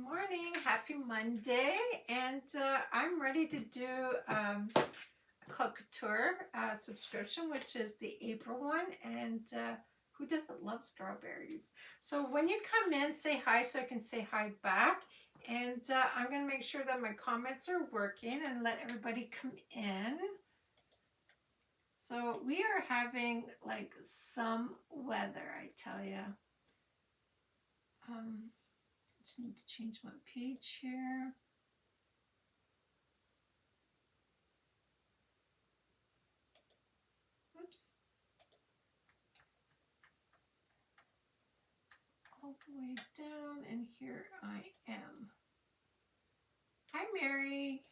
morning, happy Monday, and I'm ready to do a Club Couture subscription, which is the April one, and who doesn't love strawberries? So when you come in, say hi so I can say hi back, and I'm going to make sure that my comments are working and let everybody come in. So we are having like some weather, I tell you. Just need to change my page here. Oops. All the way down, and here I am. Hi, Mary.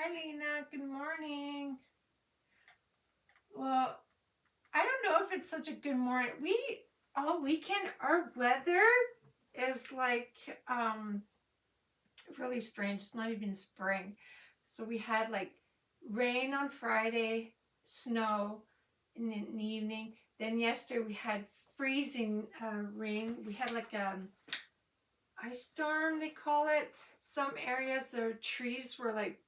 Hi, Lena. Good morning. Well, I don't know if it's such a good morning. All weekend, our weather is like really strange. It's not even spring. So we had like rain on Friday, snow in the evening. Then yesterday we had freezing rain. We had like ice storm, they call it. Some areas, their trees were like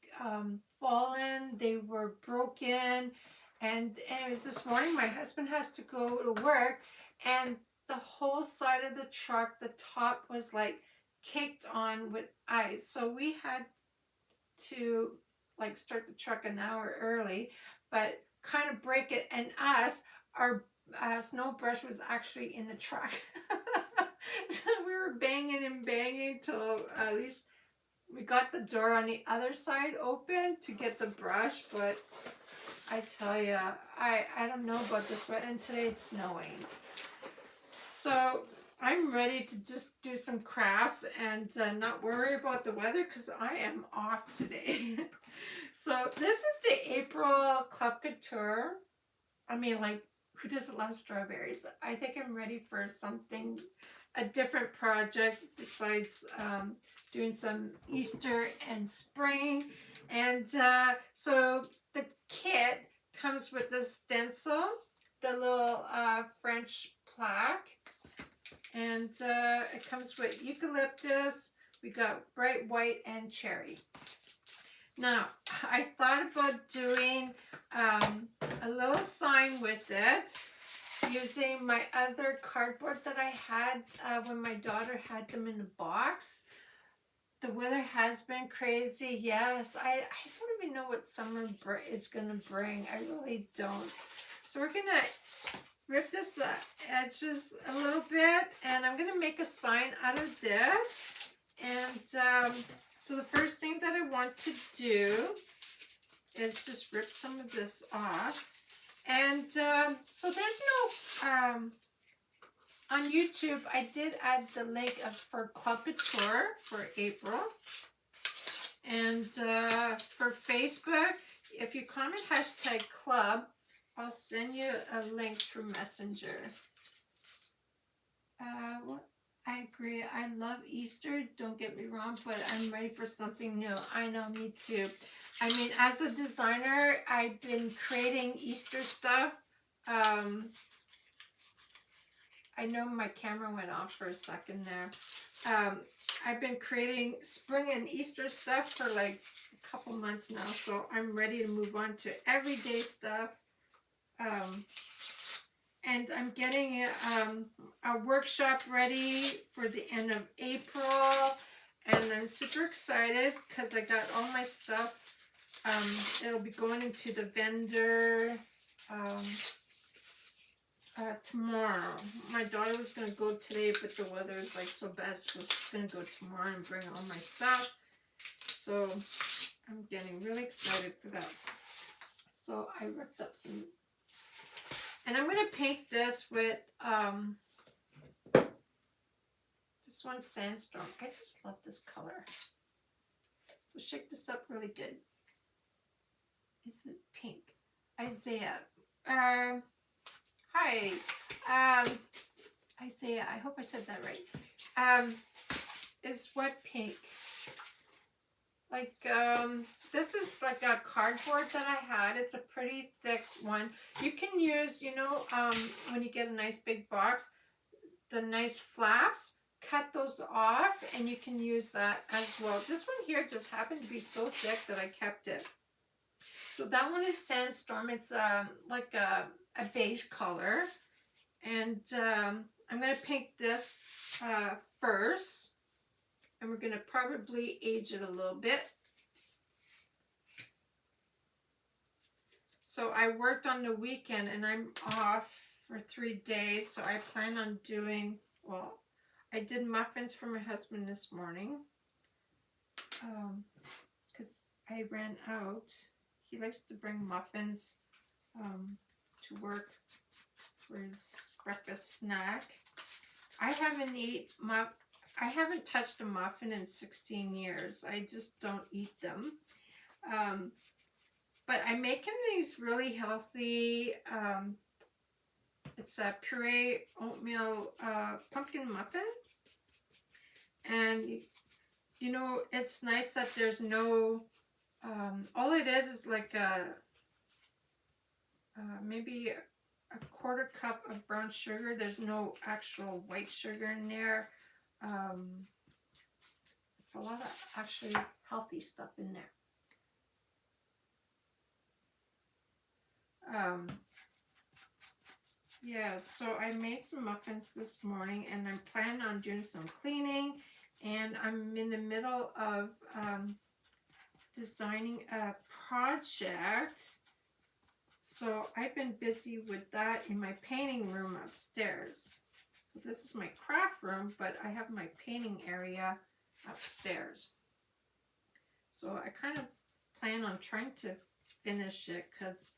fallen, they were broken. And anyways, this morning my husband has to go to work, and the whole side of the truck, the top was like caked on with ice. So we had to like start the truck an hour early, but kind of break it. And our snow brush was actually in the truck. So we were banging and banging till at least we got the door on the other side open to get the brush. But I tell you, I don't know about this weather, and today it's snowing. So I'm ready to just do some crafts and not worry about the weather because I am off today. So this is the April Club Couture. I mean, like, who doesn't love strawberries? I think I'm ready for something, a different project besides doing some Easter and spring. And so the kit comes with the stencil, the little French plaque, and it comes with eucalyptus. We got bright white and cherry. Now, I thought about doing a little sign with it using my other cardboard that I had when my daughter had them in the box. The weather has been crazy. Yes, I don't even know what summer is going to bring. I really don't. So we're going to rip this edges a little bit, and I'm going to make a sign out of this. And so the first thing that I want to do is just rip some of this off. And so there's no, on YouTube, I did add the link for Club Couture for April. And for Facebook, if you comment hashtag club, I'll send you a link through Messenger. I agree. I love Easter. Don't get me wrong, but I'm ready for something new. I know, me too. I mean, as a designer, I've been creating Easter stuff. I know my camera went off for a second there. I've been creating spring and Easter stuff for like a couple months now, so I'm ready to move on to everyday stuff. And I'm getting a workshop ready for the end of April, and I'm super excited because I got all my stuff. It'll be going into the vendor tomorrow. My daughter was going to go today, but the weather is like so bad, so she's going to go tomorrow and bring all my stuff. So I'm getting really excited for that. So I ripped up some. And I'm going to paint this with this one, Sandstorm. I just love this color. So shake this up really good. Is it pink? Isaiah. Hi. Isaiah, I hope I said that right. Is what pink? Like, this this is like a cardboard that I had. It's a pretty thick one. You can use, you know, when you get a nice big box, the nice flaps, cut those off, and you can use that as well. This one here just happened to be so thick that I kept it. So that one is Sandstorm. It's like a beige color. And I'm going to paint this first. And we're going to probably age it a little bit. So I worked on the weekend and I'm off for 3 days. So I plan on doing, well, I did muffins for my husband this morning. Because I ran out. He likes to bring muffins to work for his breakfast snack. I haven't touched a muffin in 16 years. I just don't eat them. But I make him these really healthy, it's a puree oatmeal pumpkin muffin. And, you know, it's nice that there's no, all it is like maybe a 1/4 cup of brown sugar. There's no actual white sugar in there. It's a lot of actually healthy stuff in there. Yeah, so I made some muffins this morning and I'm planning on doing some cleaning, and I'm in the middle of designing a project. So I've been busy with that in my painting room upstairs. So this is my craft room, but I have my painting area upstairs. So I kind of plan on trying to finish it because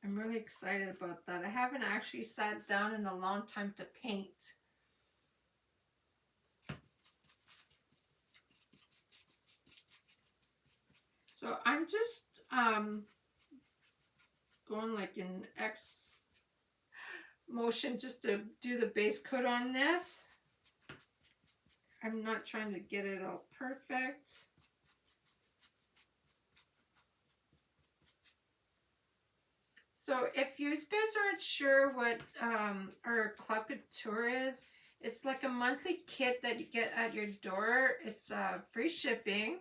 I'm really excited about that. I haven't actually sat down in a long time to paint. So I'm just going like in X motion just to do the base coat on this. I'm not trying to get it all perfect. So if you guys aren't sure what our Club Couture is, it's like a monthly kit that you get at your door. It's free shipping.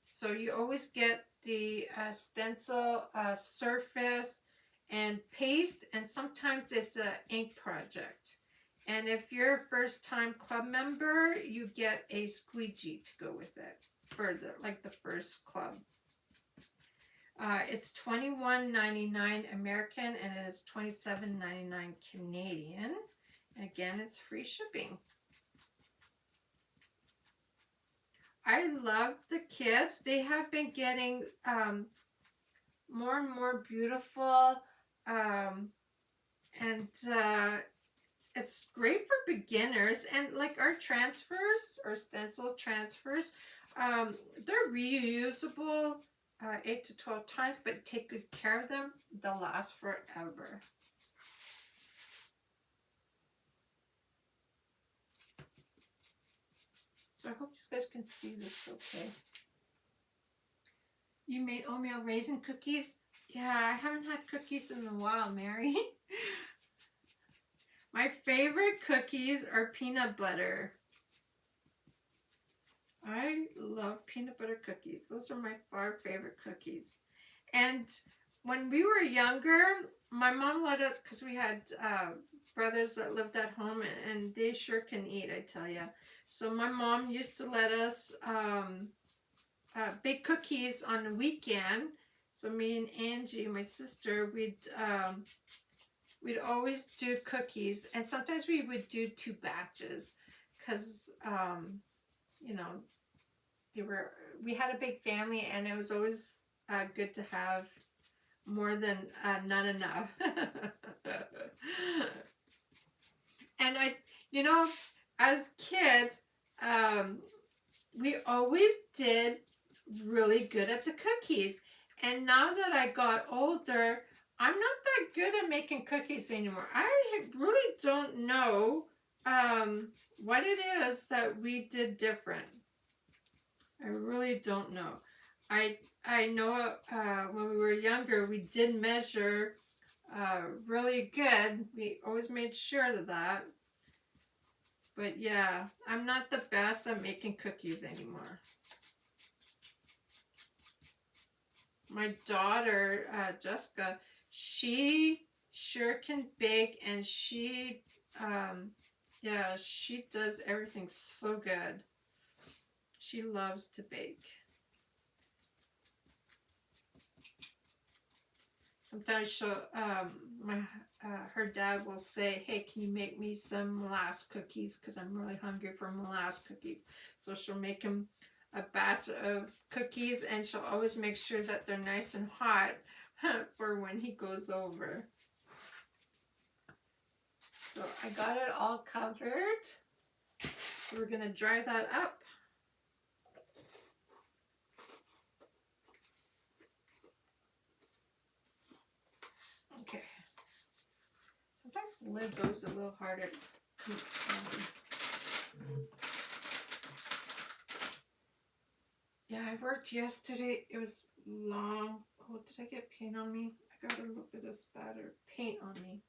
So you always get the stencil, surface, and paste, and sometimes it's an ink project. And if you're a first-time club member, you get a squeegee to go with it for the first club. It's $21.99 American and it is $27.99 Canadian. And again, it's free shipping. I love the kits. They have been getting more and more beautiful, and it's great for beginners. And like our transfers, or stencil transfers, they're reusable 8 to 12 times, but take good care of them. They'll last forever. So I hope you guys can see this okay. You made oatmeal raisin cookies? Yeah, I haven't had cookies in a while, Mary. My favorite cookies are peanut butter. I love peanut butter cookies. Those are my 5 favorite cookies. And when we were younger, my mom let us, because we had brothers that lived at home, and they sure can eat, I tell you. So my mom used to let us bake cookies on the weekend. So me and Angie, my sister, we'd always do cookies, and sometimes we would do 2 batches, because you know, we had a big family, and it was always good to have more than not enough. And you know, as kids, we always did really good at the cookies. And now that I got older, I'm not that good at making cookies anymore. I really don't know what it is that we did different. I really don't know. I know when we were younger, we did measure really good. We always made sure of that. But yeah, I'm not the best at making cookies anymore. My daughter, Jessica, she sure can bake, and yeah, she does everything so good. She loves to bake. Sometimes she'll, her dad will say, "Hey, can you make me some molasses cookies? Because I'm really hungry for molasses cookies." So she'll make him a batch of cookies, and she'll always make sure that they're nice and hot for when he goes over. So I got it all covered. So we're gonna dry that up. Okay. Sometimes the lid's always a little harder. Yeah, I worked yesterday. It was long. Oh, did I get paint on me? I got a little bit of spatter paint on me.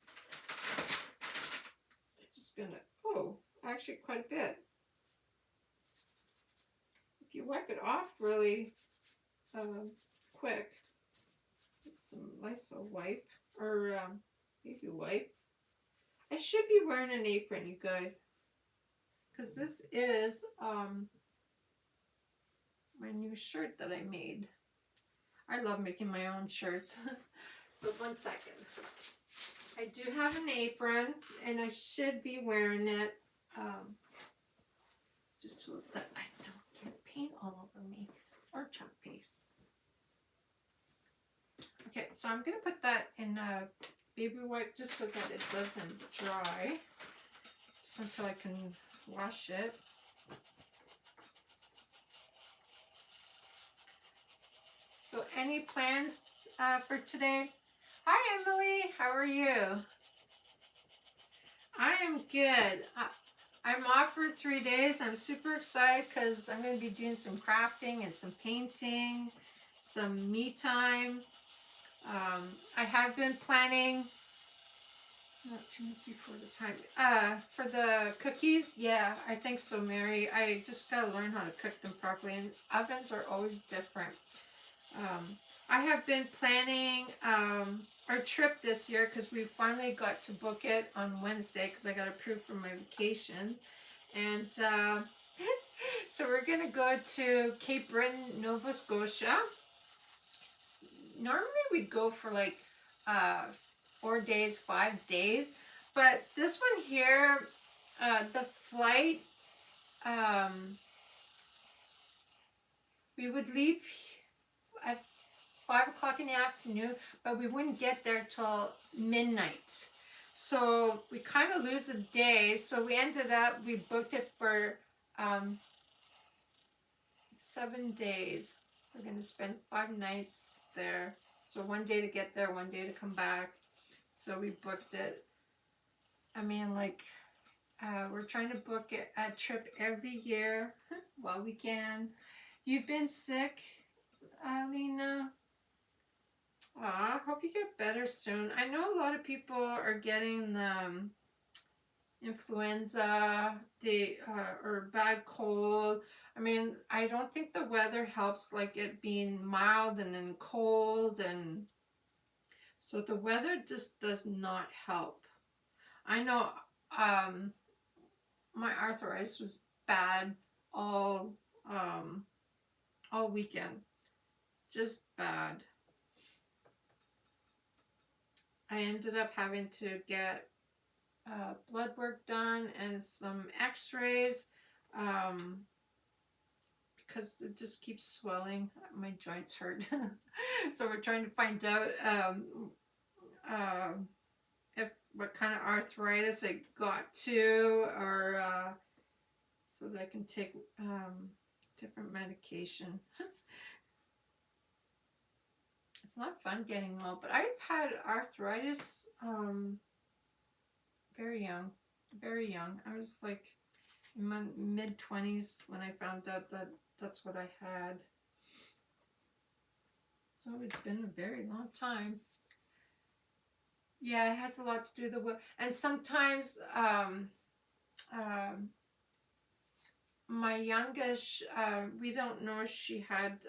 I'm just gonna, oh, actually quite a bit. If you wipe it off really quick, with some Lysol wipe or baby wipe. I should be wearing an apron, you guys, because this is my new shirt that I made. I love making my own shirts. So 1 second. I do have an apron, and I should be wearing it just so that I don't get paint all over me or chalk paste. Okay, so I'm going to put that in a baby wipe just so that it doesn't dry, just until I can wash it. So any plans for today? Hi Emily, how are you? I am good. I'm off for 3 days. I'm super excited because I'm going to be doing some crafting and some painting, some me time. I have been planning, not too much before the time, for the cookies. Yeah, I think so, Mary. I just got to learn how to cook them properly, and ovens are always different. I have been planning our trip this year because we finally got to book it on Wednesday because I got approved for my vacation. And so we're going to go to Cape Breton, Nova Scotia. Normally we go for like 4 days, 5 days. But this one here, the flight, we would leave at 5 o'clock in the afternoon, but we wouldn't get there till midnight. So we kind of lose a day. So we ended up, we booked it for 7 days. We're going to spend 5 nights there. So 1 day to get there, 1 day to come back. So we booked it. I mean, like, we're trying to book a trip every year while we can. You've been sick, Lena? Aw, hope you get better soon. I know a lot of people are getting the influenza, or bad cold. I mean, I don't think the weather helps, like it being mild and then cold, and so the weather just does not help. I know my arthritis was bad all weekend, just bad. I ended up having to get blood work done and some x-rays because it just keeps swelling. My joints hurt. So we're trying to find out what kind of arthritis it got to, or so that I can take different medication. It's not fun getting well, but I've had arthritis very young, very young. I was like in my mid-20s when I found out that that's what I had. So it's been a very long time. Yeah, it has a lot to do with and sometimes my youngest, we don't know if she had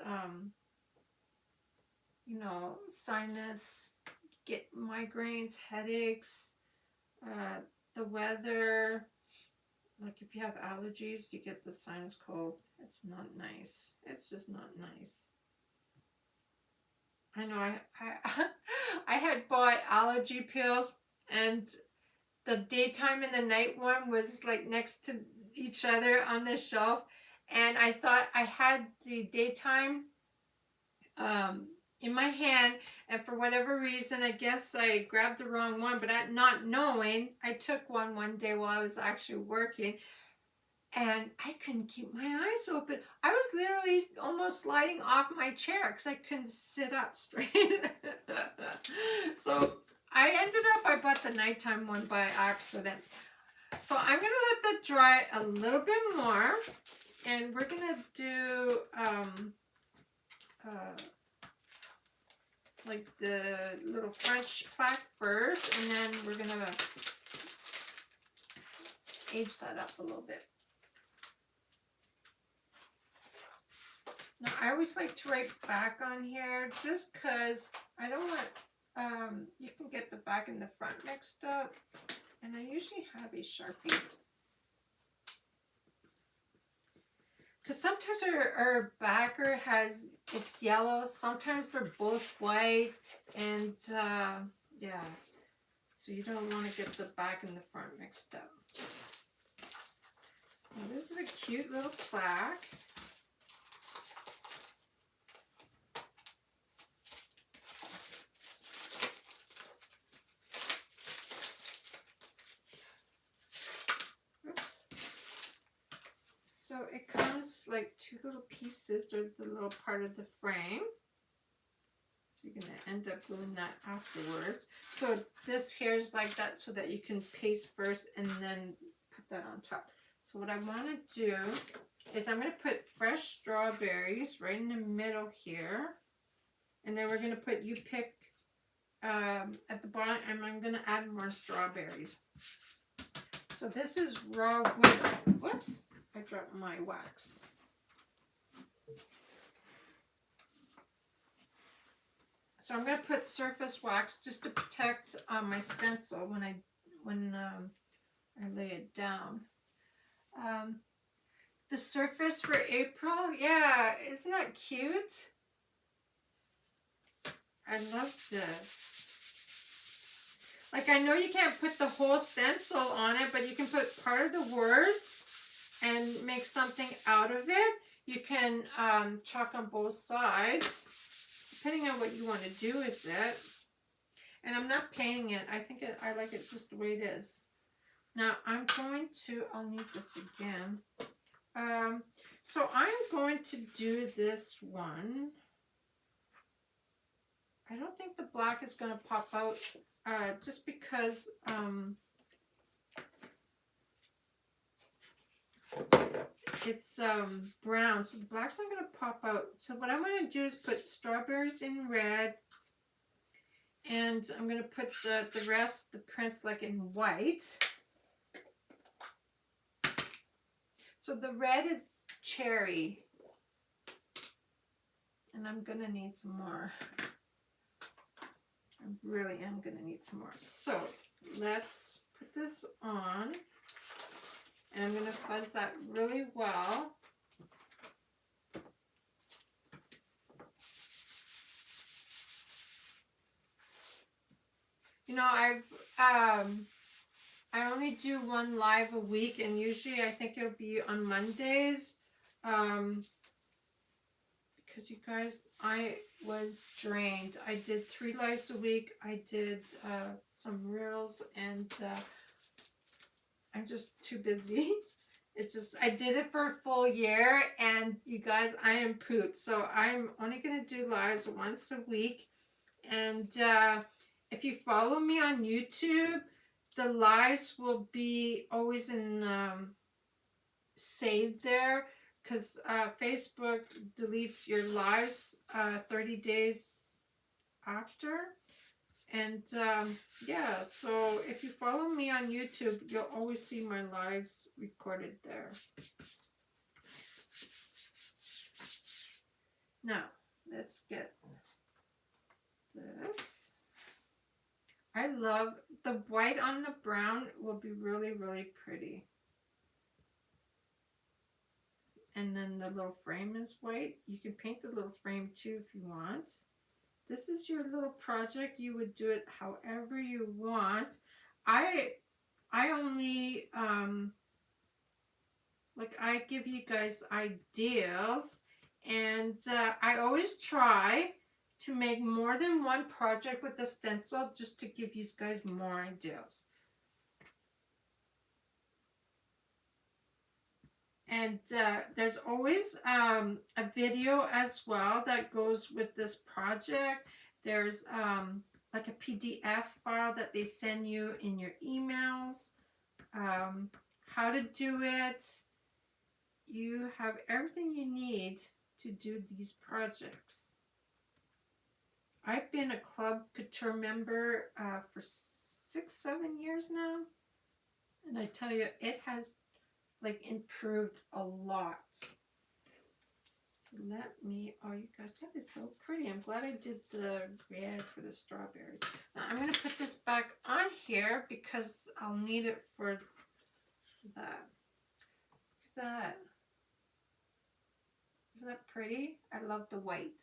you know, sinus, get migraines, headaches, the weather. Like if you have allergies, you get the sinus cold. It's not nice. It's just not nice. I know I had bought allergy pills, and the daytime and the night one was like next to each other on the shelf, and I thought I had the daytime in my hand, and for whatever reason, I guess I grabbed the wrong one, but not knowing, I took one day while I was actually working, and I couldn't keep my eyes open. I was literally almost sliding off my chair because I couldn't sit up straight. So I bought the nighttime one by accident. So I'm going to let that dry a little bit more, and we're going to do like the little French plaque first, and then we're going to age that up a little bit. Now, I always like to write back on here just because I don't want, you can get the back and the front mixed up. And I usually have a Sharpie. Because sometimes our backer it's yellow. Sometimes they're both white. And, yeah. So you don't want to get the back and the front mixed up. Now, this is a cute little plaque. So it comes like two little pieces. They're the little part of the frame. So you're going to end up gluing that afterwards. So this here is like that so that you can paste first and then put that on top. So what I want to do is I'm going to put fresh strawberries right in the middle here. And then we're going to put you pick at the bottom, and I'm going to add more strawberries. So this is raw wood. Whoops. I dropped my wax. So I'm going to put surface wax just to protect my stencil when I lay it down. The surface for April, yeah, isn't that cute? I love this. Like, I know you can't put the whole stencil on it, but you can put part of the words and make something out of it. You can chalk on both sides, depending on what you want to do with it. And I'm not painting it. I like it just the way it is. Now I'll need this again. So I'm going to do this one. I don't think the black is going to pop out just because it's brown, so the black's not going to pop out. So what I'm going to do is put strawberries in red, and I'm going to put the rest, the prints, like in white. So the red is cherry, and I'm going to need some more. I really am going to need some more. So let's put this on, and I'm going to fuzz that really well. You know, I only do one live a week, and usually I think it'll be on Mondays. Because you guys, I was drained. I did 3 lives a week. I did some reels, and I'm just too busy. I did it for a full year, and you guys, I am pooped. So I'm only going to do lives once a week. And if you follow me on YouTube, the lives will be always in saved there. because Facebook deletes your lives 30 days after. And yeah, so if you follow me on YouTube, you'll always see my lives recorded there. Now, let's get this. I love the white on the brown will be really, really pretty. And then the little frame is white. You can paint the little frame too if you want. This is your little project. You would do it however you want. I only like I give you guys ideas, and I always try to make more than one project with the stencil just to give you guys more ideas. And there's always a video as well that goes with this project. There's like a PDF file that they send you in your emails. How to do it. You have everything you need to do these projects. I've been a Club Couture member for 6-7 years now. And I tell you, it has like improved a lot. So let me, oh you guys, that is so pretty. I'm glad I did the red for the strawberries. Now I'm going to put this back on here because I'll need it for that. Look at that. Isn't that pretty? I love the white.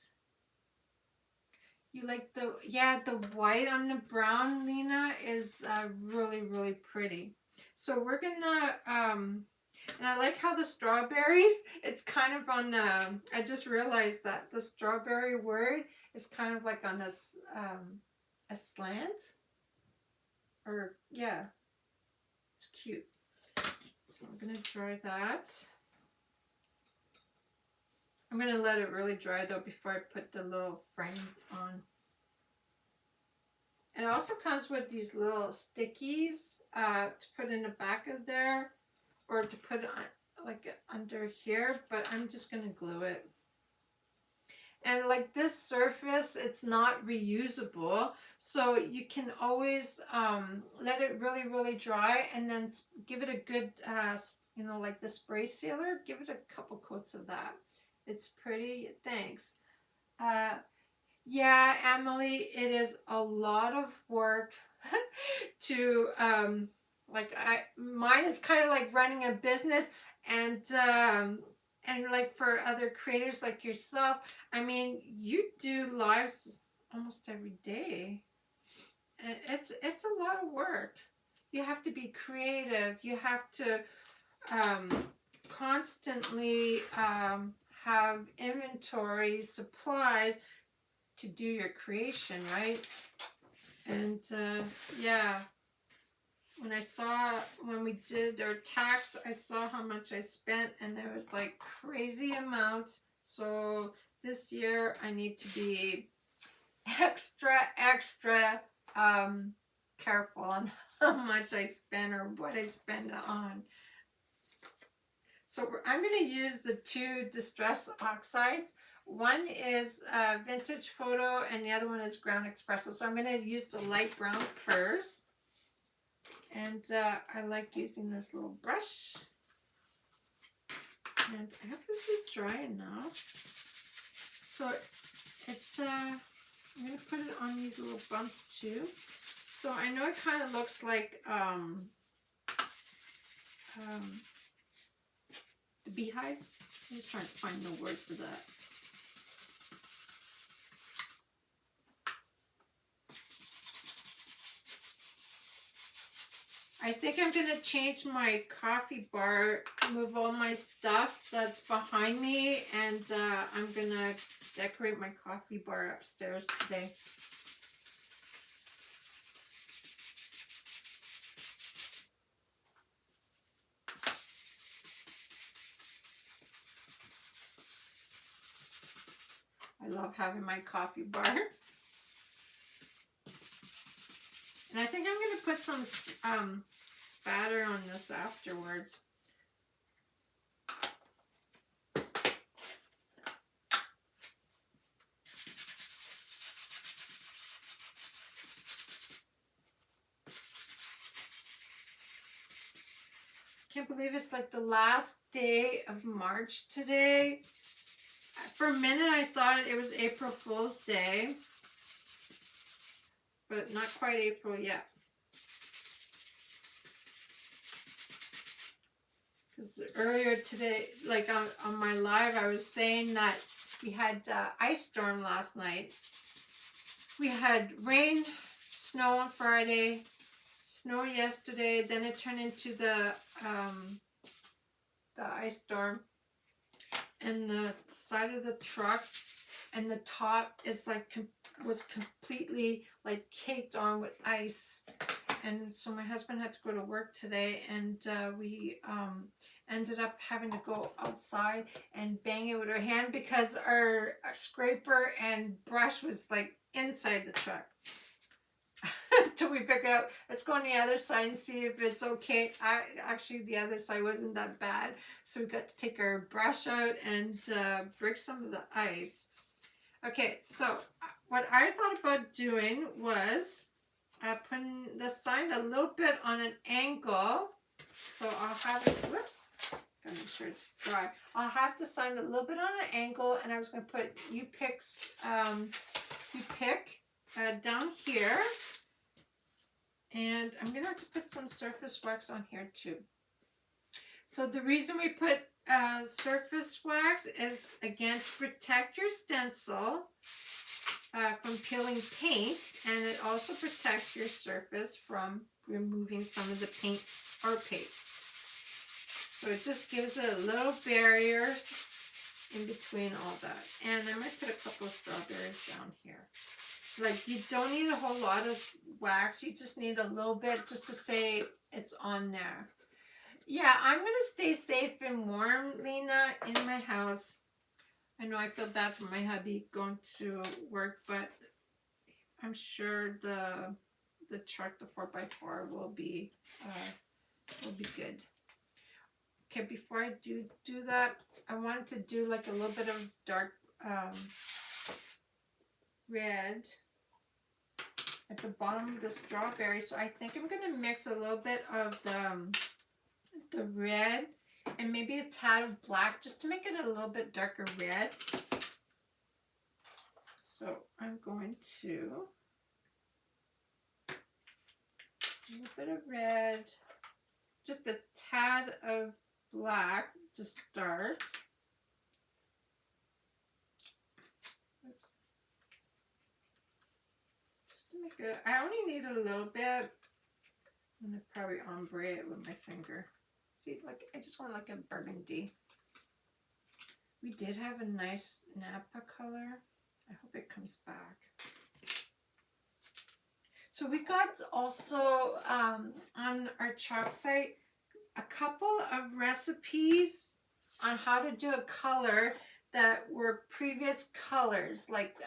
You like the, yeah, the white on the brown, Lena, is really, really pretty. So we're gonna, and I like how the strawberries, it's kind of on, I just realized that the strawberry word is kind of like on a slant. Or, yeah, it's cute. So I'm going to dry that. I'm going to let it really dry though before I put the little frame on. And it also comes with these little stickies to put in the back of there, or to put it on, like under here, but I'm just going to glue it. And like this surface, it's not reusable, so you can always let it really, really dry and then give it a good, you know, like the spray sealer, give it a couple coats of that. It's pretty, thanks. Yeah, Emily, it is a lot of work to, like, mine is kind of like running a business, and like for other creators like yourself, I mean, you do lives almost every day. It's a lot of work. You have to be creative. You have to constantly have inventory, supplies to do your creation, right? And yeah, when we did our tax, I saw how much I spent, and it was like crazy amount. So this year I need to be extra careful on how much I spend or what I spend on. So I'm going to use the two Distress Oxides. One is Vintage Photo and the other one is Ground Espresso. So I'm going to use the light brown first. And I like using this little brush. And I hope this is dry enough. So it's, I'm going to put it on these little bumps too. So I know it kind of looks like the beehives. I'm just trying to find the word for that. I think I'm going to change my coffee bar, move all my stuff that's behind me, and I'm going to decorate my coffee bar upstairs today. I love having my coffee bar. And I think I'm going to put some spatter on this afterwards. can't believe it's like the last day of March today. For a minute I thought it was April Fool's Day, but not quite April yet. Because earlier today, like on my live, I was saying that we had ice storm last night. We had rain, snow on Friday, snow yesterday, then it turned into the ice storm. And the side of the truck and the top is like was completely like caked on with ice. And so my husband had to go to work today, and we ended up having to go outside and bang it with our hand because our scraper and brush was like inside the truck. Until we figured out, let's go on the other side and see if it's okay. Actually, the other side wasn't that bad. So we got to take our brush out and break some of the ice. Okay, so what I thought about doing was putting the sign a little bit on an angle. So I'll have it, whoops, gotta make sure it's dry. I'll have the sign a little bit on an angle, and I was going to put you pick down here. And I'm going to have to put some surface wax on here too. So the reason we put surface wax is, again, to protect your stencil from peeling paint, and it also protects your surface from removing some of the paint or paste. So it just gives it a little barrier in between all that. And I might put a couple of strawberries down here. Like, you don't need a whole lot of wax. You just need a little bit just to say it's on there. Yeah, I'm going to stay safe and warm, Lena, in my house. I know I feel bad for my hubby going to work, but I'm sure the truck, the 4x4, will be good. Okay, before I do that, I wanted to do like a little bit of dark red at the bottom of the strawberry. So I think I'm going to mix a little bit of the red and maybe a tad of black just to make it a little bit darker red. So I'm going to a little bit of red, just a tad of black to start. Oops. Just to make it, I only need a little bit. I'm going to probably ombre it with my finger. See, like, I just want like a burgundy. We did have a nice Napa color. I hope it comes back. So we got also on our chalk site a couple of recipes on how to do a color that were previous colors, like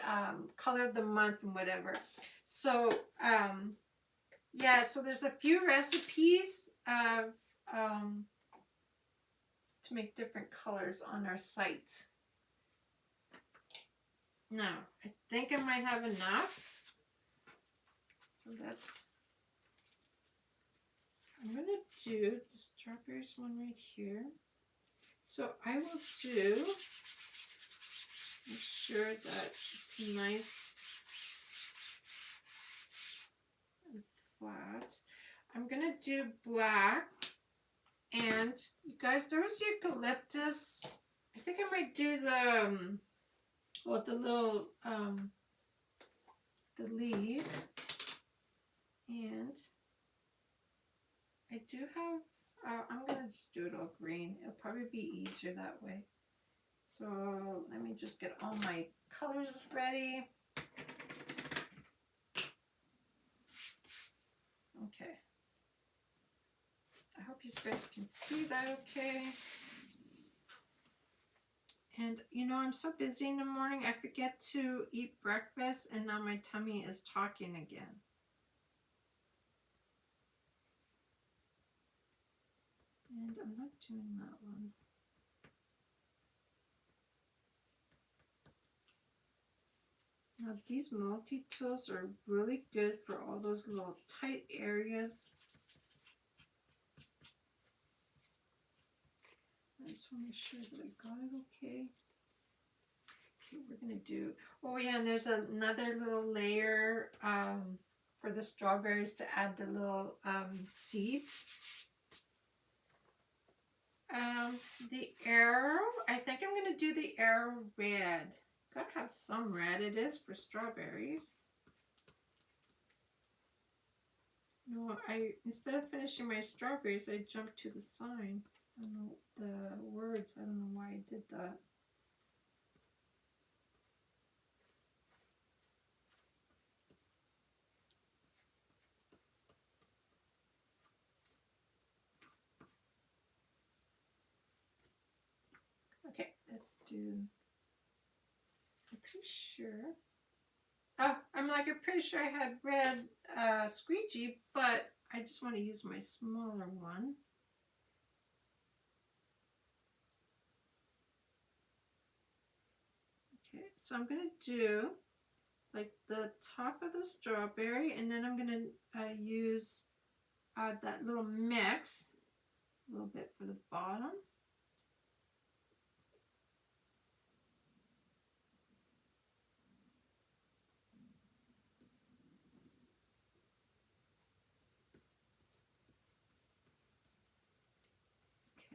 color of the month and whatever. So yeah, so there's a few recipes of to make different colors on our site. Now, I think I might have enough. So that's, I'm going to do the strawberries one right here. So I will do, make sure that it's nice and flat. I'm going to do black. And you guys, there was eucalyptus. I think I might do the, well, the little, the leaves. And I do have, I'm going to just do it all green. It'll probably be easier that way. So let me just get all my colors ready. Okay. I hope you guys can see that okay. And you know, I'm so busy in the morning, I forget to eat breakfast, and now my tummy is talking again. And I'm not doing that one. Now these multi-tools are really good for all those little tight areas. just want to make sure that I got it okay. Okay, we're going to do, oh yeah, and there's another little layer for the strawberries to add the little seeds. The arrow, I think I'm going to do the arrow red. Gotta have some red, it is for strawberries. No, instead of finishing my strawberries, I jumped to the sign. I don't know the words, I don't know why I did that. Okay, let's do, I'm pretty sure. Oh, I'm pretty sure I had red squeegee, but I just want to use my smaller one. Okay, so I'm going to do like the top of the strawberry, and then I'm going to use that little mix, a little bit for the bottom.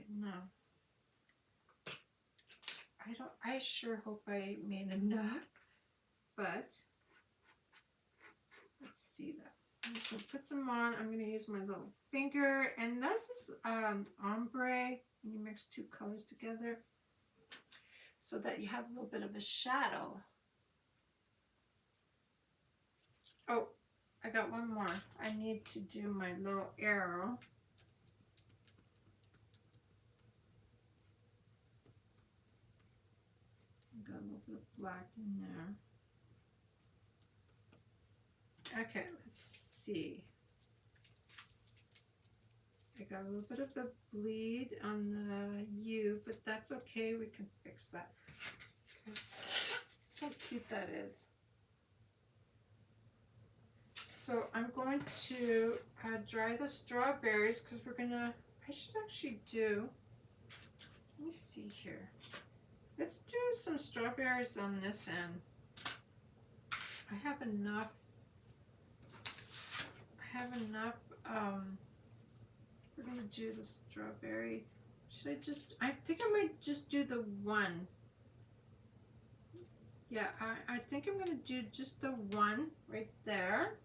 Okay, now I sure hope I made enough, but let's see that. I'm just going to put some on. I'm going to use my little finger, and this is ombre, and you mix two colors together so that you have a little bit of a shadow. Oh, I got one more. I need to do my little arrow. Got a little bit of black in there. Okay, let's see. I got a little bit of a bleed on the U, but that's okay. We can fix that. Okay. How cute that is. So I'm going to dry the strawberries because we're gonna, I should actually do, let me see here. Let's do some strawberries on this end. I have enough, we're gonna do the strawberry. Should I just, I think I might just do the one. Yeah, I think I'm gonna do just the one right there.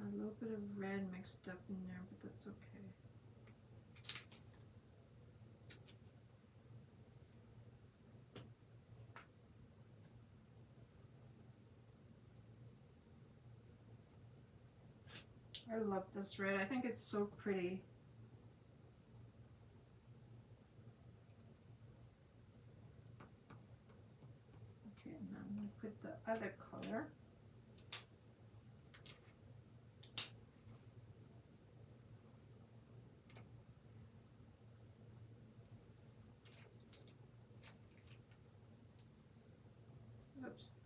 A little bit of red mixed up in there, but that's okay. I love this red. I think it's so pretty. Okay, now I'm going to put the other color. Oops.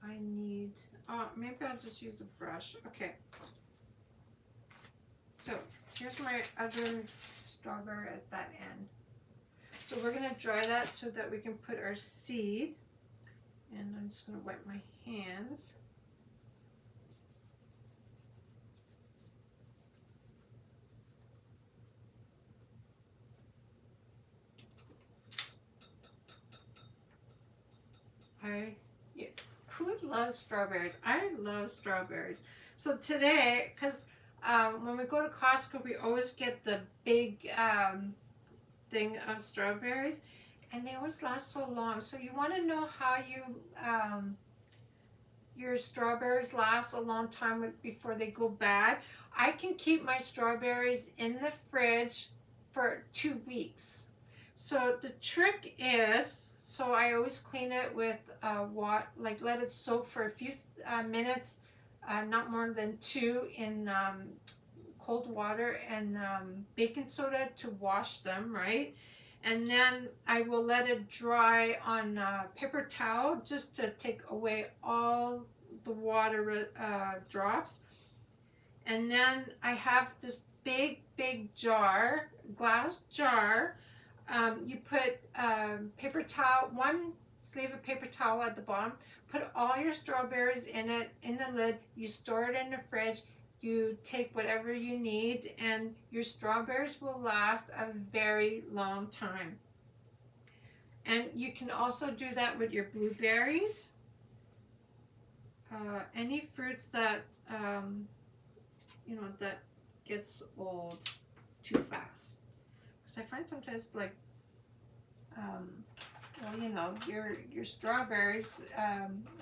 I need, maybe I'll just use a brush. Okay. So here's my other strawberry at that end. So we're going to dry that so that we can put our seed. And I'm just going to wipe my hands. Who loves strawberries? I love strawberries. So today, because when we go to Costco, we always get the big thing of strawberries, and they always last so long. So you want to know how your strawberries last a long time before they go bad. I can keep my strawberries in the fridge for 2 weeks. So the trick is, so I always clean it with water, like let it soak for a few minutes, not more than 2 in cold water and baking soda to wash them, right? And then I will let it dry on a paper towel just to take away all the water drops. And then I have this big jar, glass jar. You put paper towel, one sleeve of paper towel at the bottom. Put all your strawberries in it, in the lid. You store it in the fridge. You take whatever you need, and your strawberries will last a very long time. And you can also do that with your blueberries. Any fruits that you know, that gets old too fast. Because I find sometimes, like, well, you know, your strawberries,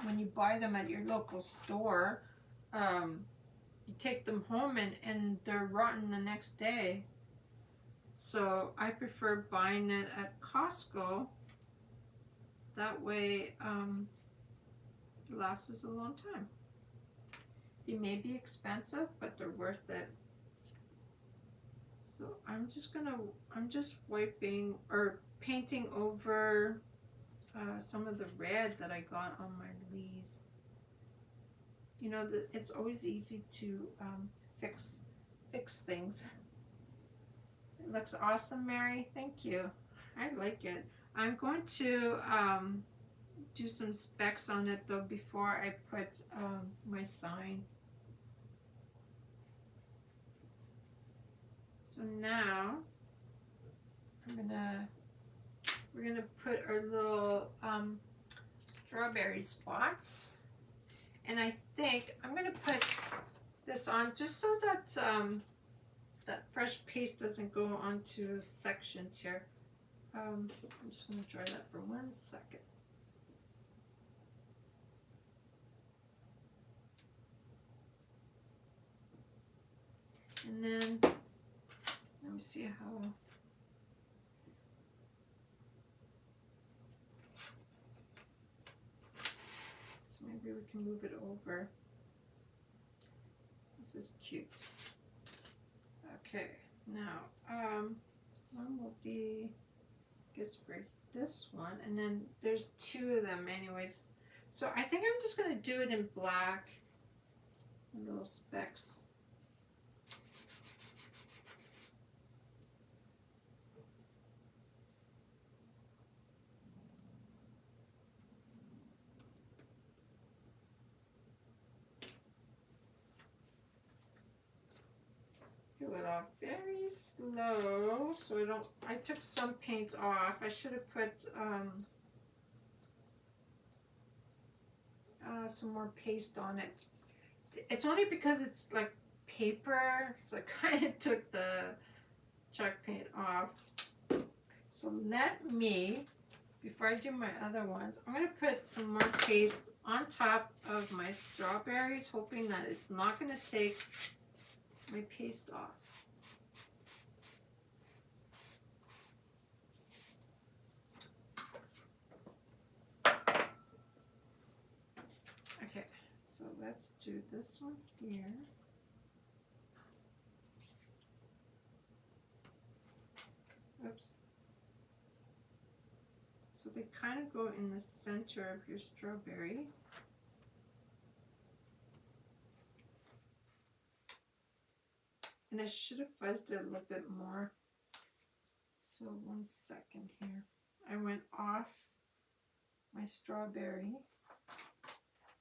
when you buy them at your local store, you take them home and they're rotten the next day. So I prefer buying it at Costco. That way, it lasts a long time. They may be expensive, but they're worth it. So I'm just wiping or painting over some of the red that I got on my leaves. You know, it's always easy to fix things. It looks awesome, Mary. Thank you. I like it. I'm going to do some specs on it though before I put my sign. So now we're gonna put our little strawberry spots, and I think I'm gonna put this on just so that that fresh paste doesn't go onto sections here. I'm just gonna dry that for 1 second. And then let me see how. So maybe we can move it over. This is cute. Okay, now one will be, I guess, for this one, and then there's 2 of them anyways. So I think I'm just gonna do it in black, little specks. Do it off very slow so I took some paint off. I should have put some more paste on it. It's only because it's like paper, so I kind of took the chalk paint off. So let me, before I do my other ones, I'm going to put some more paste on top of my strawberries, hoping that it's not going to take my paste off. Okay, so let's do this one here. Oops. So they kind of go in the center of your strawberry. And I should have fuzzed it a little bit more. So 1 second here. I went off my strawberry.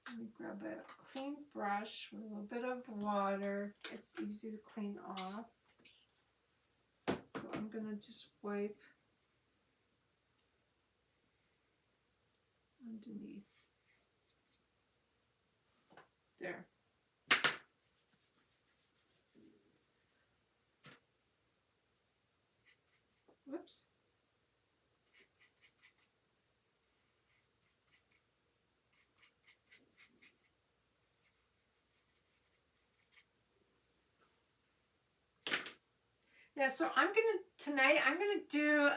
Let me grab a clean brush with a little bit of water. It's easy to clean off. So I'm going to just wipe underneath. There. Whoops. Yeah, so tonight I'm gonna do,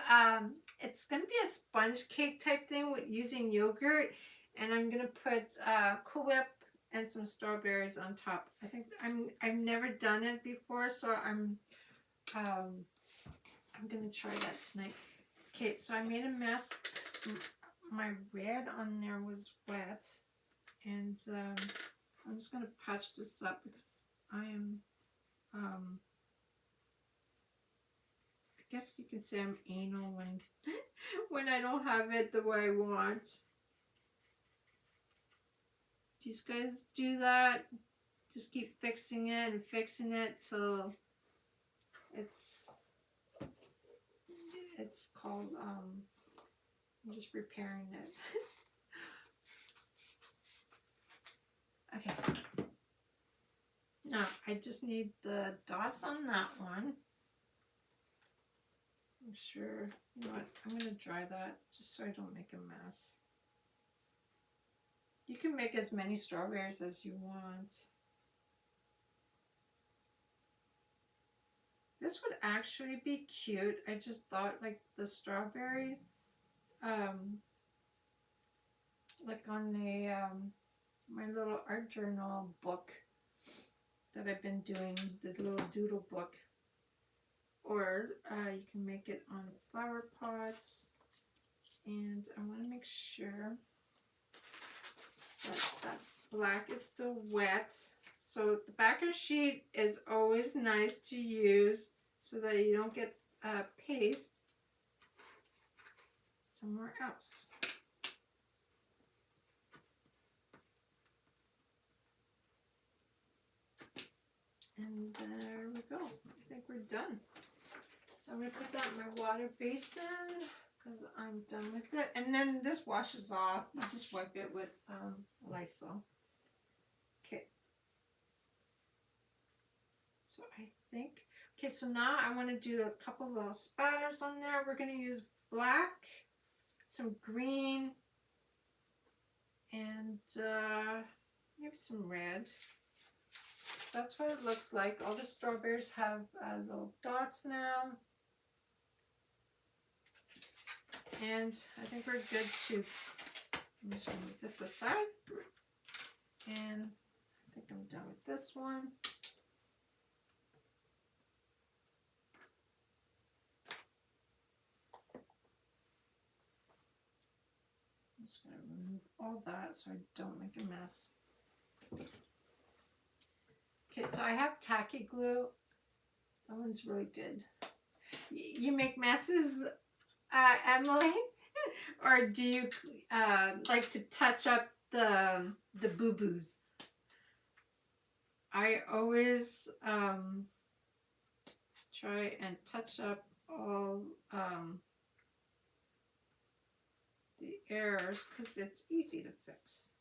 it's gonna be a sponge cake type thing with using yogurt, and I'm gonna put Cool Whip and some strawberries on top. I think I've never done it before, so I'm gonna try that tonight. Okay, so I made a mess because my red on there was wet, and I'm just gonna patch this up because I am I guess you can say I'm anal when when I don't have it the way I want. Do you guys do that? Just keep fixing it and fixing it till it's called I'm just repairing it. Okay. Now I just need the dots on that one. I'm sure, you know what, I'm gonna dry that just so I don't make a mess. You can make as many strawberries as you want. This would actually be cute. I just thought like the strawberries, like on a my little art journal book that I've been doing, the little doodle book. Or you can make it on flower pots. And I want to make sure that black is still wet. So the backer sheet is always nice to use so that you don't get paste somewhere else. And there we go. I think we're done. So I'm going to put that in my water basin because I'm done with it. And then this washes off. I just wipe it with Lysol. Okay. So I think, okay, so now I want to do a couple little spatters on there. We're going to use black, some green, and maybe some red. That's what it looks like. All the strawberries have little dots now. And I think we're good to, I'm just going to move this aside. And I think I'm done with this one. I'm just going to remove all that so I don't make a mess. Okay, so I have tacky glue. That one's really good. You make messes, Emily? Or do you like to touch up the boo-boos? I always try and touch up all the errors because it's easy to fix.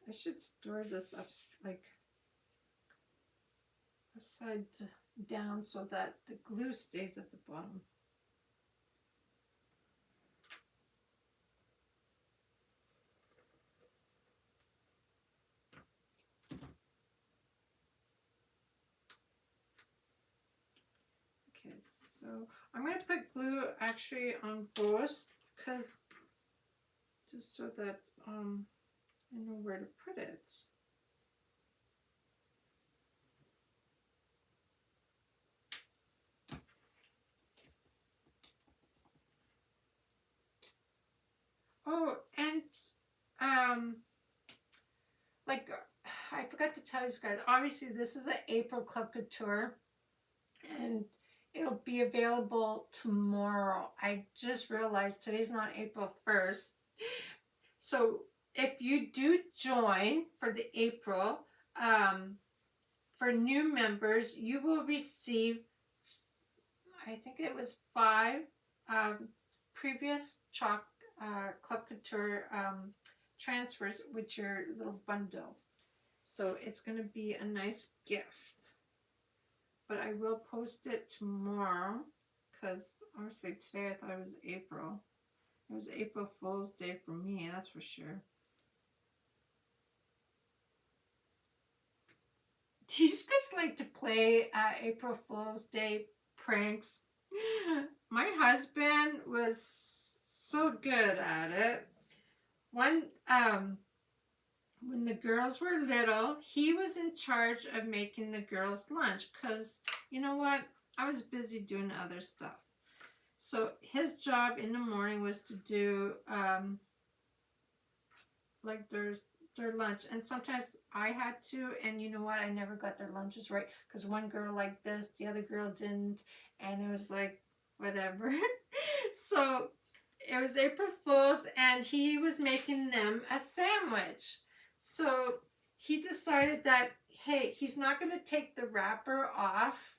I should store this up like upside down so that the glue stays at the bottom. Okay, so I'm going to put glue actually on both because just so that I know where to put it. Oh, and like I forgot to tell you guys, obviously this is an April Club Couture and it'll be available tomorrow. I just realized today's not April 1st. So if you do join for the April, for new members, you will receive, I think it was 5 previous Club Couture transfers with your little bundle. So it's going to be a nice gift. But I will post it tomorrow because obviously today I thought it was April. It was April Fool's Day for me, that's for sure. Do you guys like to play April Fool's Day pranks? My husband was so good at it. when the girls were little, he was in charge of making the girls lunch because, you know what, I was busy doing other stuff. So his job in the morning was to do like their lunch, and sometimes I had to, and you know what, I never got their lunches right because one girl liked this, the other girl didn't, and it was like whatever. So it was April Fool's, and he was making them a sandwich. So he decided that, hey, he's not going to take the wrapper off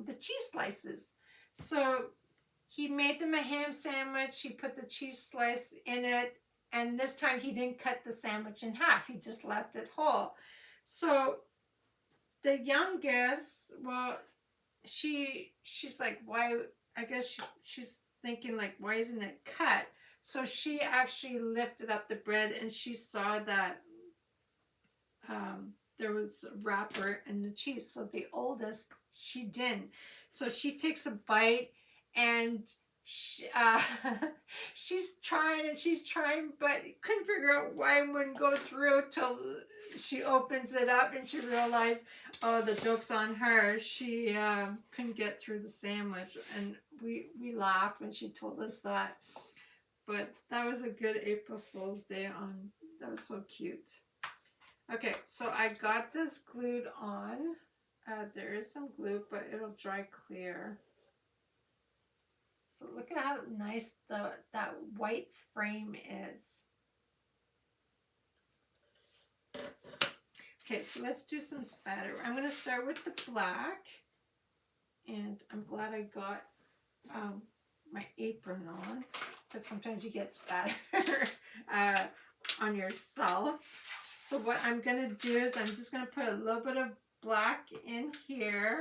the cheese slices. So he made them a ham sandwich. He put the cheese slice in it, and this time he didn't cut the sandwich in half. He just left it whole. So the youngest, well, she's like, why? I guess she's thinking like, why isn't it cut? So she actually lifted up the bread, and she saw that there was a wrapper and the cheese. So the oldest, she didn't. So she takes a bite, and she's trying, but couldn't figure out why it wouldn't go through till she opens it up and she realized, oh, the joke's on her. She couldn't get through the sandwich, and we laughed when she told us that. But that was a good April Fool's Day on. That was so cute. Okay, so I got this glued on. There is some glue, but it'll dry clear. So look at how nice that white frame is. Okay, so let's do some spatter. I'm going to start with the black, and I'm glad I got my apron on, because sometimes you get spatter on yourself. So what I'm going to do is I'm just going to put a little bit of black in here.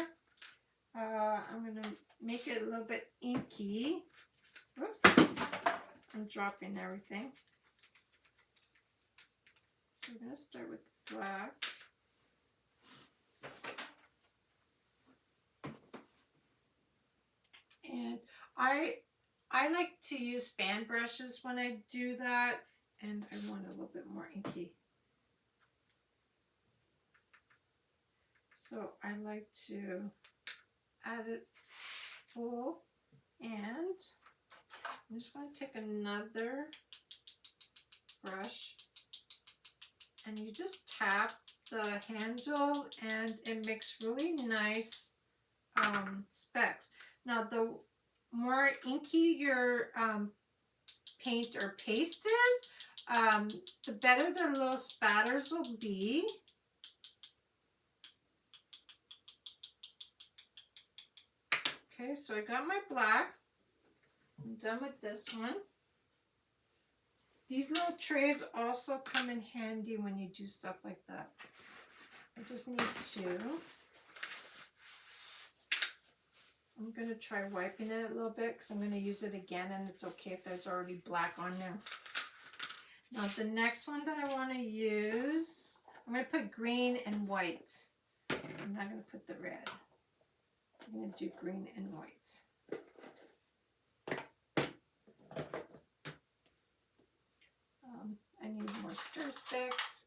I'm going to make it a little bit inky. Whoops. I'm dropping everything. So we're going to start with the black. And I like to use fan brushes when I do that, and I want a little bit more inky. So I like to add it full, and I'm just going to take another brush, and you just tap the handle, and it makes really nice specks. Now, the more inky your paint or paste is, the better the little spatters will be. Okay, so I got my black. I'm done with this one. These little trays also come in handy when you do stuff like that. I just need to. I'm going to try wiping it a little bit because I'm going to use it again, and it's okay if there's already black on there. Now the next one that I want to use, I'm going to put green and white. I'm not going to put the red. I'm going to do green and white. I need more stir sticks.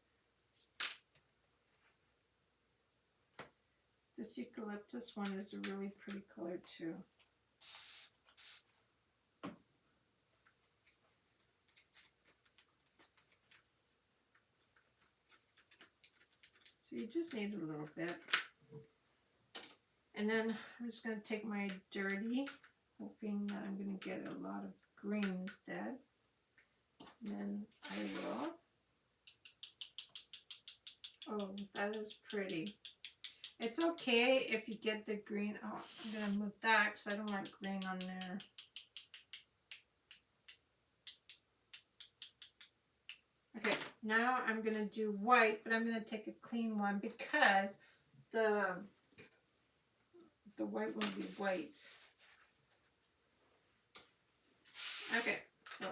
This eucalyptus one is a really pretty color too. So you just need a little bit. And then I'm just going to take my dirty, hoping that I'm going to get a lot of green instead. And then I will. Oh, that is pretty. It's okay if you get the green. Oh, I'm going to move that because I don't want green on there. Okay, now I'm going to do white, but I'm going to take a clean one because the white will be white. Okay, so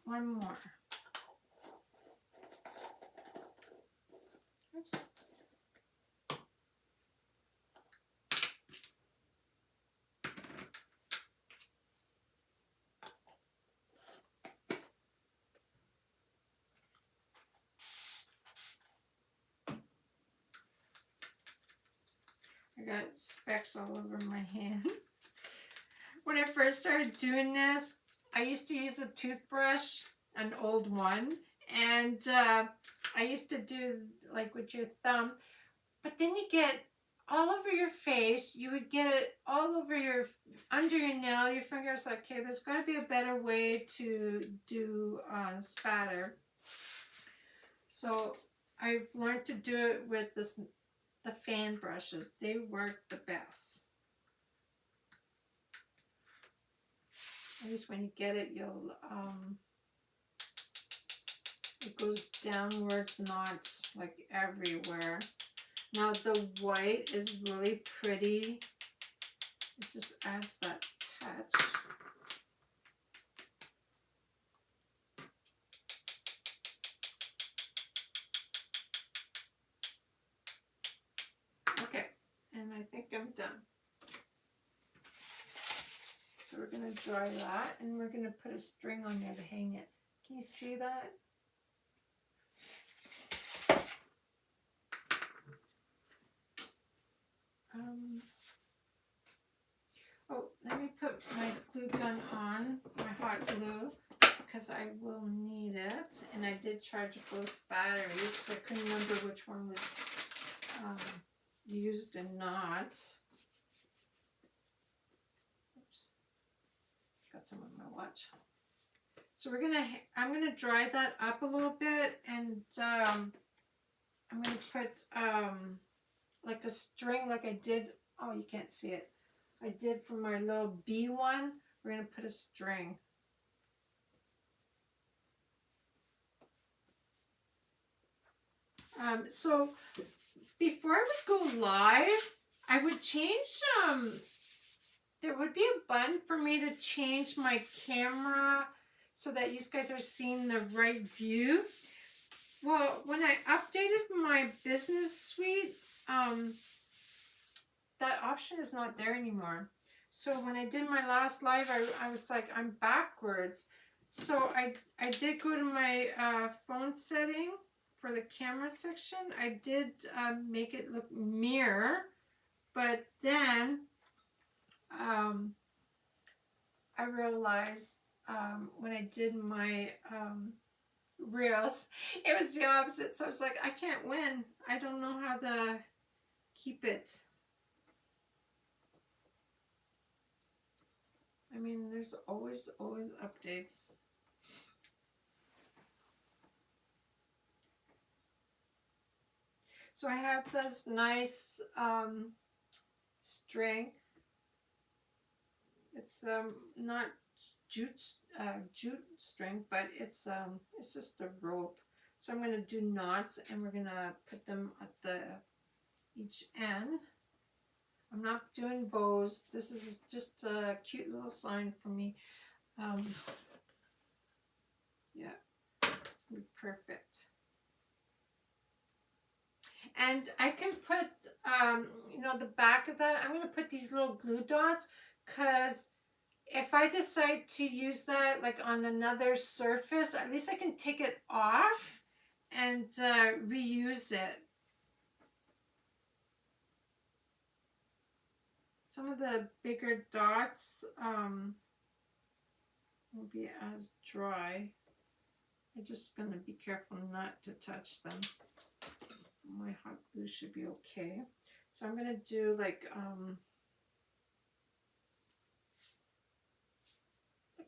one more. Oops. I got specks all over my hands. When I first started doing this, I used to use a toothbrush, an old one, and I used to do like with your thumb, but then you get all over your face. You would get it all over your, under your nail, your fingers. Like, okay, there's got to be a better way to do spatter. So I've learned to do it with the fan brushes. They work the best. At least when you get it, you'll it goes downwards, not like everywhere. Now the white is really pretty. It just adds that touch. Okay, and I think I'm done. So we're going to dry that, and we're going to put a string on there to hang it. Can you see that? Oh, let me put my glue gun on, my hot glue, because I will need it. And I did charge both batteries because I couldn't remember which one was used and not. Oops, got some on my watch. So I'm gonna dry that up a little bit, and I'm gonna put like a string, like I did. Oh, you can't see it. I did for my little bee one. We're gonna put a string. So before I would go live, I would change, there would be a button for me to change my camera so that you guys are seeing the right view. Well, when I updated my business suite, that option is not there anymore. So when I did my last live, I was like, I'm backwards. So I did go to my phone setting for the camera section. I did make it look mirror, but then I realized when I did my reels, it was the opposite. So I was like, I can't win. I don't know how to keep it. I mean, there's always updates. So I have this nice string. It's not jute string, but it's just a rope. So I'm going to do knots, and we're going to put them at each end. I'm not doing bows. This is just a cute little sign for me. Yeah, it's gonna be perfect. And I can put, you know, the back of that, I'm going to put these little glue dots, because if I decide to use that like on another surface, at least I can take it off and reuse it. Some of the bigger dots won't be as dry. I'm just going to be careful not to touch them. My hot glue should be okay. So I'm going to do like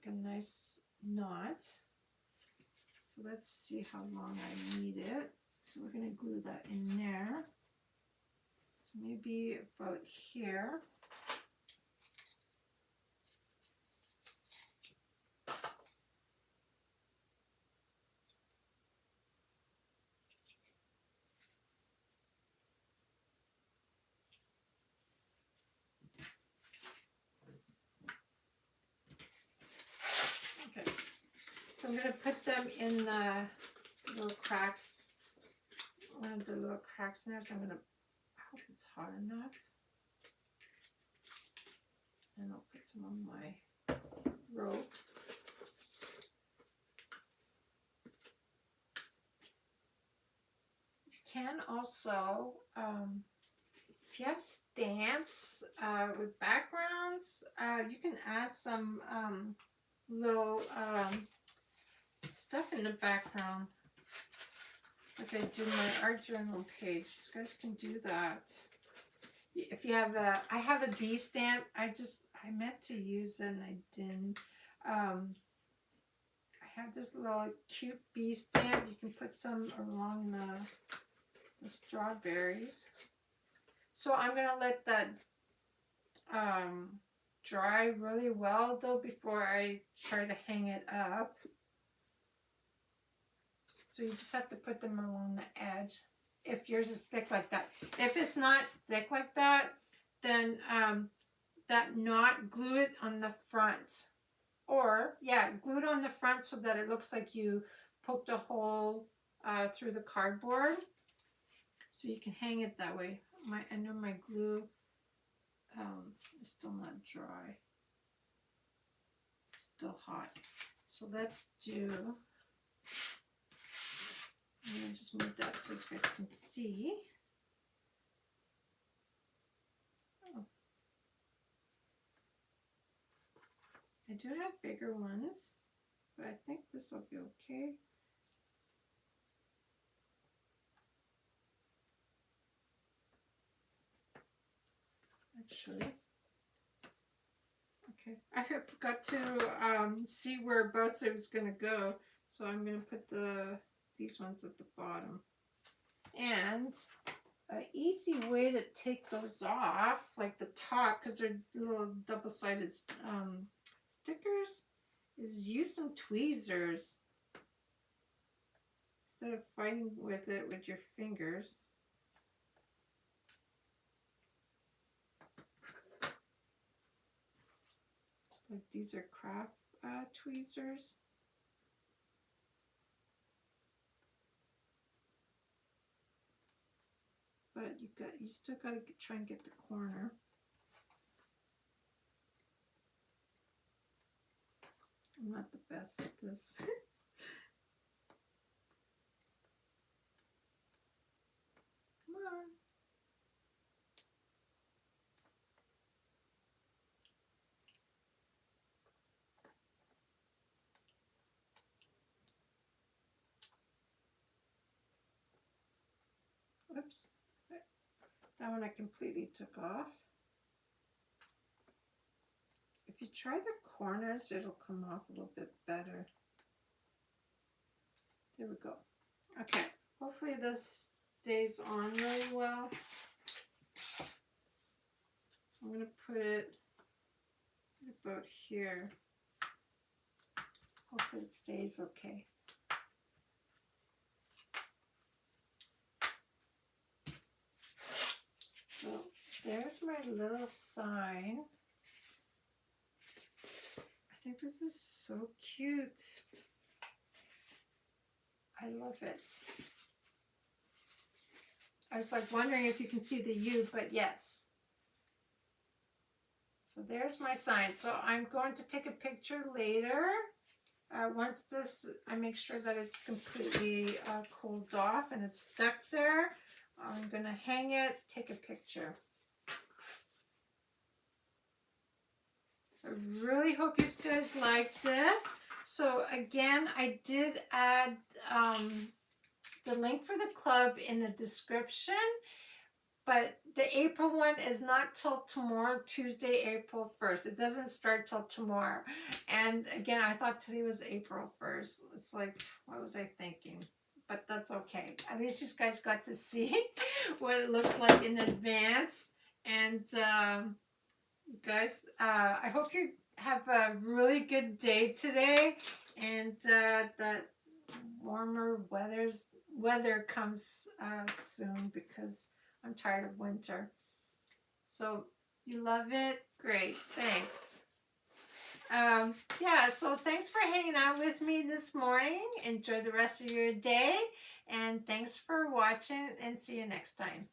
a nice knot. So let's see how long I need it. So we're going to glue that in there. So maybe about here. Okay, so I'm going to put them in the little cracks, one of the little cracks in there. So I'm going to hope it's hot enough. And I'll put some on my rope. You can also if you have stamps with backgrounds, you can add some little stuff in the background. Like I do my art journal page. You guys can do that. If you have I have a bee stamp. I meant to use it and I didn't. I have this little cute bee stamp. You can put some along the strawberries. So I'm going to let that dry really well though before I try to hang it up. So you just have to put them along the edge if yours is thick like that. If it's not thick like that, then that knot, glue it on the front. Or, yeah, glue it on the front so that it looks like you poked a hole through the cardboard. So you can hang it that way. I know my glue is still not dry. It's still hot. So let's do... I'm going to just move that so you guys can see. Oh. I do have bigger ones, but I think this will be okay. Actually, okay. I forgot to see whereabouts it was going to go, so I'm going to put these ones at the bottom. And an easy way to take those off, like the top, because they're little double-sided stickers, is use some tweezers instead of fighting with it with your fingers. So, like, these are craft tweezers. But you still got to try and get the corner. I'm not the best at this. Come on. Oops. That one I completely took off. If you try the corners, it'll come off a little bit better. There we go. Okay, hopefully this stays on really well. So I'm going to put it about here. Hopefully it stays okay. So there's my little sign. I think this is so cute. I love it. I was like wondering if you can see the U, but yes. So there's my sign. So I'm going to take a picture later. Once this, I make sure that it's completely cooled off and it's stuck there. I'm going to hang it, take a picture. I really hope you guys like this. So again, I did add the link for the club in the description, but the April one is not till tomorrow, Tuesday, April 1st. It doesn't start till tomorrow. And again, I thought today was April 1st. It's like, what was I thinking? But that's okay. At least you guys got to see what it looks like in advance. And you guys, I hope you have a really good day today, and that warmer weather comes soon, because I'm tired of winter. So you love it? Great, thanks. Yeah, so thanks for hanging out with me this morning. Enjoy the rest of your day, and thanks for watching, and see you next time.